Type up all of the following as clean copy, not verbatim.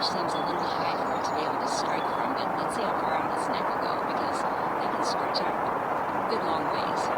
branch seems a little high for it to be able to strike from, but let's see how far out its neck will go, because they can stretch out a good long ways.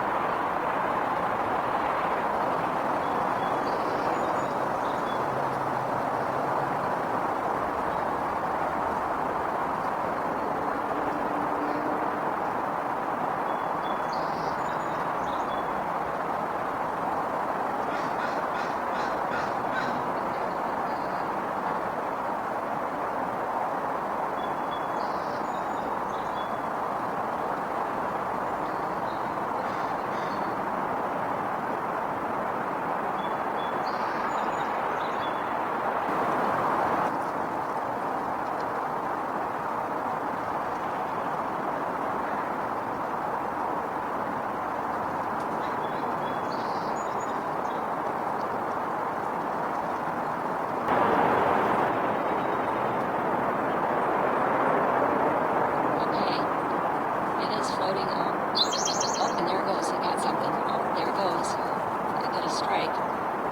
Floating on. Oh, and there it goes. It got something. Oh, there it goes. It got a strike.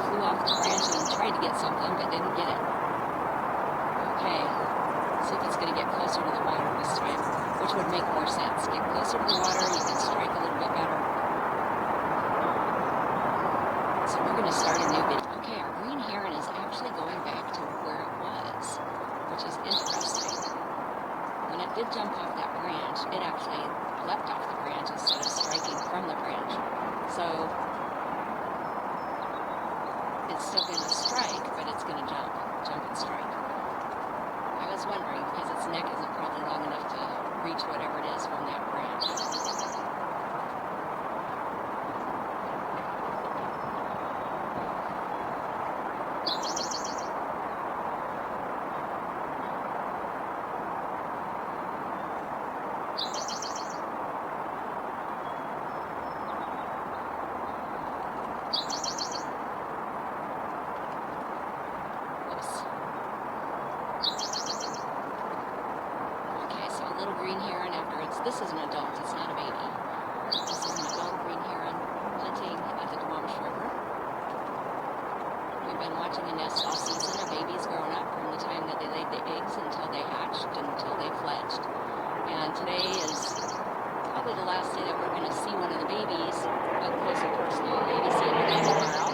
Flew off the branch and tried to get something, but didn't get it. Okay. See if it's going to get closer to the water this time, which would make more sense. Get closer to the water, you can strike a little bit better. So we're going to start a new video. Okay, our green heron is actually going back to where it was, which is interesting. When it did jump off that branch, it actually leapt off the branch instead of striking from the branch. So it's still going to strike, but it's going to jump and strike. I was wondering, because its neck isn't probably long enough to reach whatever it is from that branch. Little green heron this is an adult, it's not a baby. This is an adult green heron hunting at the Duwamish River. We've been watching the nest all season. The baby's grown up from the time that they laid the eggs until they hatched, until they fledged. And today is probably the last day that we're going to see one of the babies up close and personal. Maybe see it again tomorrow.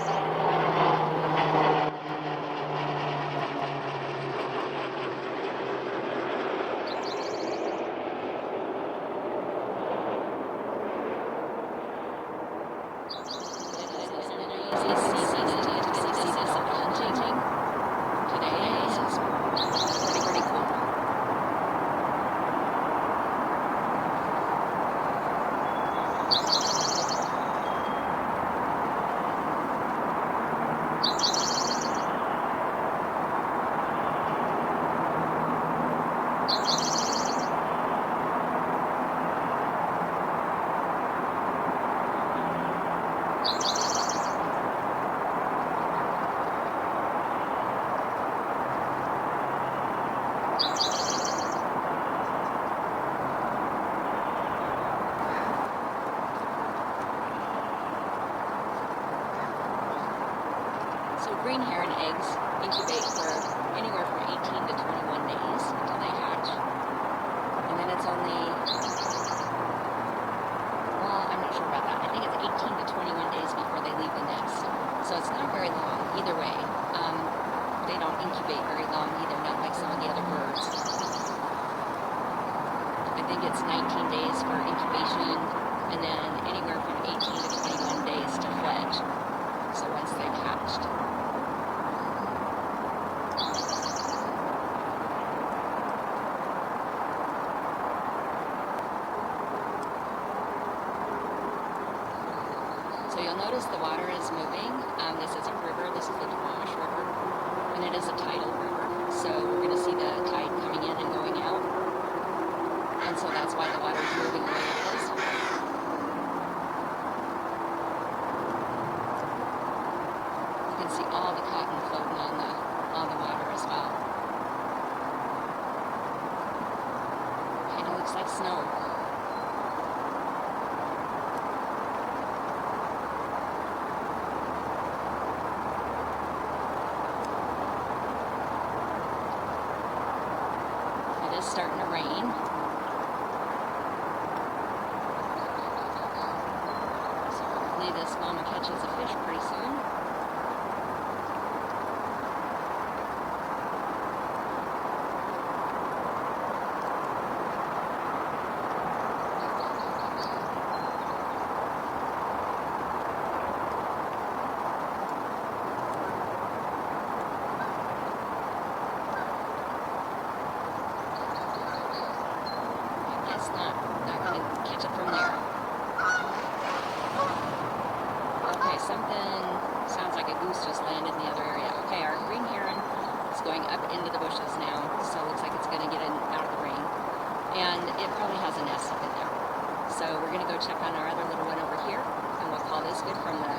Green heron eggs incubate for anywhere from 18 to 21 days until they hatch. And then it's only, well, I'm not sure about that. I think it's 18 to 21 days before they leave the nest. So it's not very long either way. They don't incubate very long either, not like some of the other birds. I think it's 19 days for incubation and then anywhere from 18 to 21 days to fledge. So once they've hatched. So you'll notice the water is moving. This is a river, this is the Duwamish River, and it is a tidal river. So we're going to see the tide coming in and going out. And so that's why the water is moving the way it is. You can see all the cotton floating on the water as well. Kind of looks like snow. starting to rain. So hopefully this mama catches a fish pretty soon. Not going to catch it from there. Okay, something sounds like a goose just landed in the other area. Okay, our green heron is going up into the bushes now, so it looks like it's going to get in out of the rain. And it probably has a nest up in there. So we're going to go check on our other little one over here, and we'll call this good from the